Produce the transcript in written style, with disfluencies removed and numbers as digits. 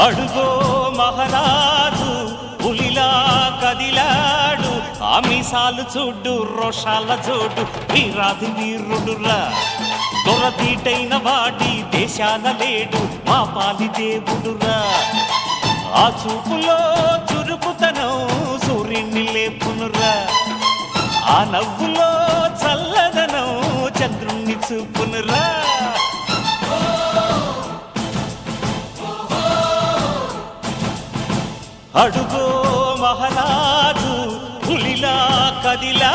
అడుగో మహారాజు పులిలా కదిలాడు, ఆమిసాలు చూడు రోషాల జోడు, వీరాది వీరుడురా. దొరదీటైన వాడి దేశాన లేడు, మా పాలి దేవుడురా. ఆ చూపులో చురుకుతనం సూర్యుని లేపునురా, ఆ నవ్వులో చల్లదనం చంద్రుణ్ణి చూపునురా. అడుగో మహారాజు పులిలా కదిలా